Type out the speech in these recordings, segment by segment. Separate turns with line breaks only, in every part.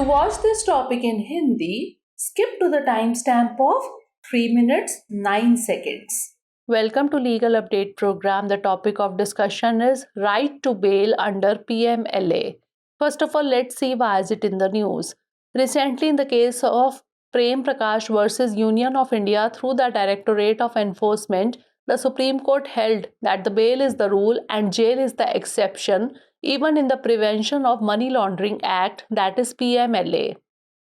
To watch this topic in Hindi, skip to the timestamp of 3 minutes 9 seconds. Welcome to Legal Update Program. The topic of discussion is right to bail under PMLA. First of all, let's see why is it in the news. Recently, in the case of Prem Prakash versus Union of India through the Directorate of Enforcement, the Supreme Court held that the bail is the rule and jail is the exception, even in the Prevention of Money Laundering Act, that is PMLA.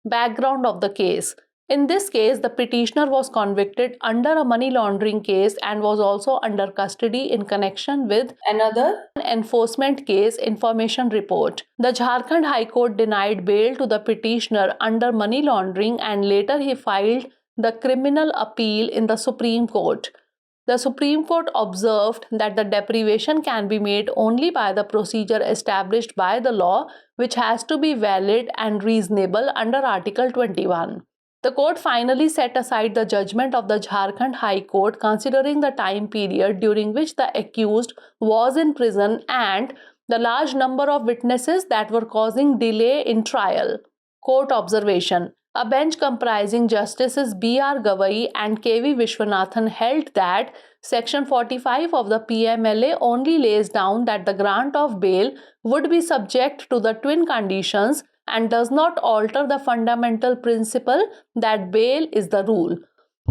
Background of the case. In this case, the petitioner was convicted under a money laundering case and was also under custody in connection with another enforcement case information report. The Jharkhand High Court denied bail to the petitioner under money laundering and later he filed the criminal appeal in the Supreme Court. The Supreme Court observed that the deprivation can be made only by the procedure established by the law, which has to be valid and reasonable under Article 21. The court finally set aside the judgment of the Jharkhand High Court considering the time period during which the accused was in prison and the large number of witnesses that were causing delay in trial. Court observation. A bench comprising Justices B.R. Gavai and K.V. Vishwanathan held that Section 45 of the PMLA only lays down that the grant of bail would be subject to the twin conditions and does not alter the fundamental principle that bail is the rule.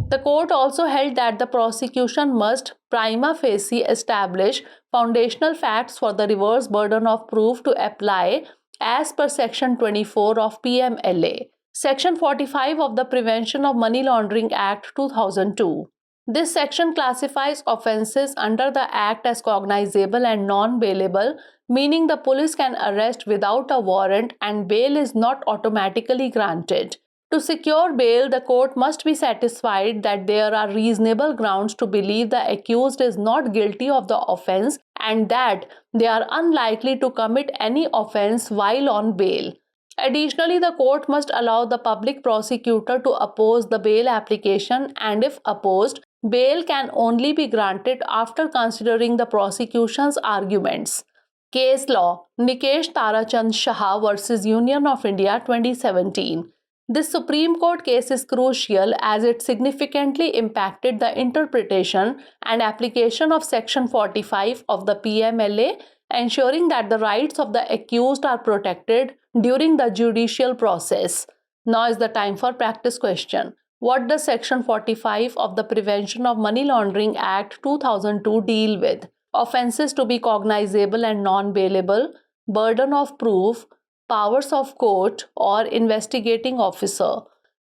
The court also held that the prosecution must prima facie establish foundational facts for the reverse burden of proof to apply as per Section 24 of PMLA. Section 45 of the Prevention of Money Laundering Act 2002. This section classifies offences under the Act as cognizable and non-bailable, meaning the police can arrest without a warrant and bail is not automatically granted. To secure bail, the court must be satisfied that there are reasonable grounds to believe the accused is not guilty of the offence and that they are unlikely to commit any offence while on bail. Additionally, the court must allow the public prosecutor to oppose the bail application and if opposed, bail can only be granted after considering the prosecution's arguments. Case law. Nikesh Tarachand Shah versus Union of India 2017. This Supreme Court case is crucial as it significantly impacted the interpretation and application of Section 45 of the PMLA, ensuring that the rights of the accused are protected during the judicial process. Now is the time for practice question. What does Section 45 of the Prevention of Money Laundering Act 2002 deal with? Offences to be cognizable and non-bailable, burden of proof, powers of court or investigating officer.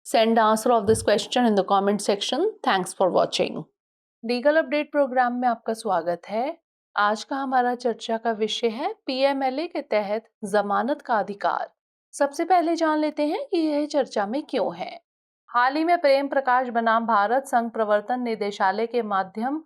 Send the answer of this question in the comment section. Thanks for watching. Legal update program में आपका स्वागत है। आज का हमारा चर्चा का विषय है पीएमएलए के तहत जमानत का अधिकार। सबसे पहले जान लेते हैं कि यह चर्चा में क्यों है। हाल ही में प्रेम प्रकाश बनाम भारत संघ प्रवर्तन निदेशालय के माध्यम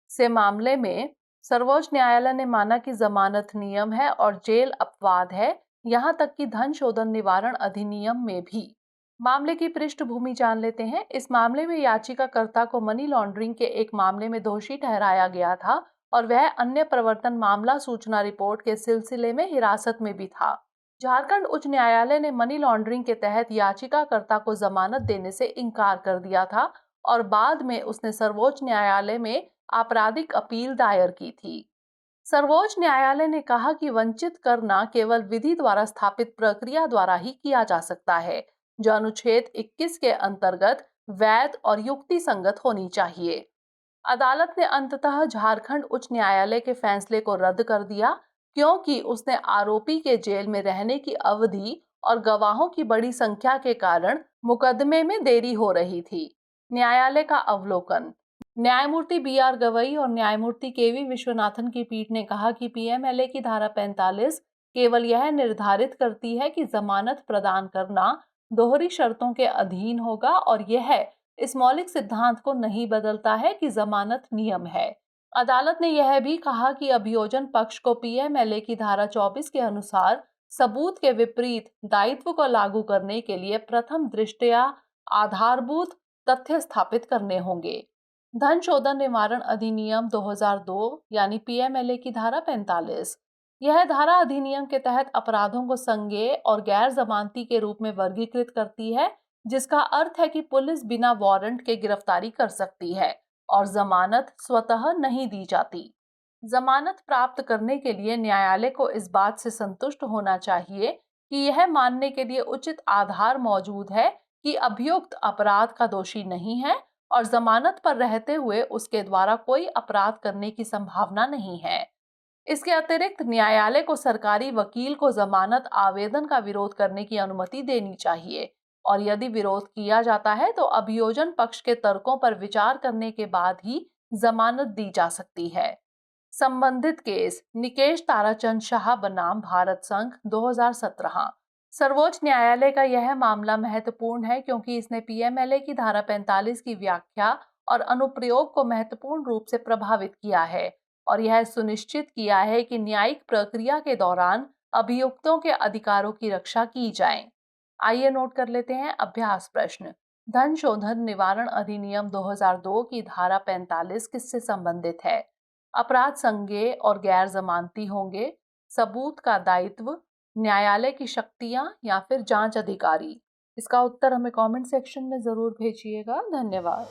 से मामले में सर्वोच्च न्यायालय ने माना कि जमानत नियम है और जेल अपवाद है, यहाँ तक कि धन शोधन निवारण अधिनियम में भी। मामले की पृष्ठभूमि जान लेते हैं। इस मामले में याचिकाकर्ता को मनी लॉन्ड्रिंग के एक मामले में दोषी ठहराया गया था और वह अन्य प्रवर्तन मामला सूचना रिपोर्ट के सिलसिले में हिरासत में भी था। झारखंड उच्च न्यायालय ने मनी लॉन्ड्रिंग के तहत याचिकाकर्ता को जमानत देने से इनकार कर दिया था और बाद में उसने सर्वोच्च न्यायालय में आपराधिक अपील दायर की थी। सर्वोच्च न्यायालय ने कहा कि वंचित करना केवल विधि द्वारा स्थापित प्रक्रिया द्वारा ही किया जा सकता है, जो अनुच्छेद 21 के अंतर्गत वैध और युक्ति संगत होनी चाहिए। अदालत ने अंततः झारखंड उच्च न्यायालय के फैसले को रद्द कर दिया क्योंकि उसने आरोपी के जेल में रहने की अवधि और गवाहों की बड़ी संख्या के कारण मुकदमे में देरी हो रही थी। न्यायालय का अवलोकन। न्यायमूर्ति बी.आर. गवई और न्यायमूर्ति के.वी. विश्वनाथन की पीठ ने कहा कि पीएमएलए की धारा 45 केवल यह निर्धारित करती है कि जमानत प्रदान करना दोहरी शर्तों के अधीन होगा और यह इस मौलिक सिद्धांत को नहीं बदलता है कि जमानत नियम है। अदालत ने यह भी कहा कि अभियोजन पक्ष को पीएमएलए की धारा 24 के अनुसार सबूत के विपरीत दायित्व को लागू करने के लिए प्रथम दृष्टया आधारभूत तथ्य स्थापित करने होंगे। धन शोधन निवारण अधिनियम 2002 यानी पीएमएलए की धारा 45 यह धारा अधिनियम के तहत अपराधों को संज्ञेय और गैर जमानती के रूप में वर्गीकृत करती है, जिसका अर्थ है कि पुलिस बिना वारंट के गिरफ्तारी कर सकती है और जमानत स्वतः नहीं दी जाती। जमानत प्राप्त करने के लिए न्यायालय को इस बात से संतुष्ट होना चाहिए कि यह मानने के लिए उचित आधार मौजूद है कि अभियुक्त अपराध का दोषी नहीं है और जमानत पर रहते हुए उसके द्वारा कोई अपराध करने की संभावना नहीं है। इसके अतिरिक्त न्यायालय को सरकारी वकील को जमानत आवेदन का विरोध करने की अनुमति देनी चाहिए और यदि विरोध किया जाता है तो अभियोजन पक्ष के तर्कों पर विचार करने के बाद ही जमानत दी जा सकती है। संबंधित केस निकेश ताराचंद शाह बनाम भारत संघ 2017। सर्वोच्च न्यायालय का यह मामला महत्वपूर्ण है क्योंकि इसने पीएमएलए की धारा 45 की व्याख्या और अनुप्रयोग को महत्वपूर्ण रूप से प्रभावित किया है और यह सुनिश्चित किया है कि न्यायिक प्रक्रिया के दौरान अभियुक्तों के अधिकारों की रक्षा की जाए। आइए नोट कर लेते हैं अभ्यास प्रश्न। धन शोधन निवारण अधिनियम 2002 की धारा 45 किससे संबंधित है? अपराध संज्ञेय और गैर जमानती होंगे, सबूत का दायित्व, न्यायालय की शक्तियां या फिर जांच अधिकारी। इसका उत्तर हमें कमेंट सेक्शन में जरूर भेजिएगा। धन्यवाद।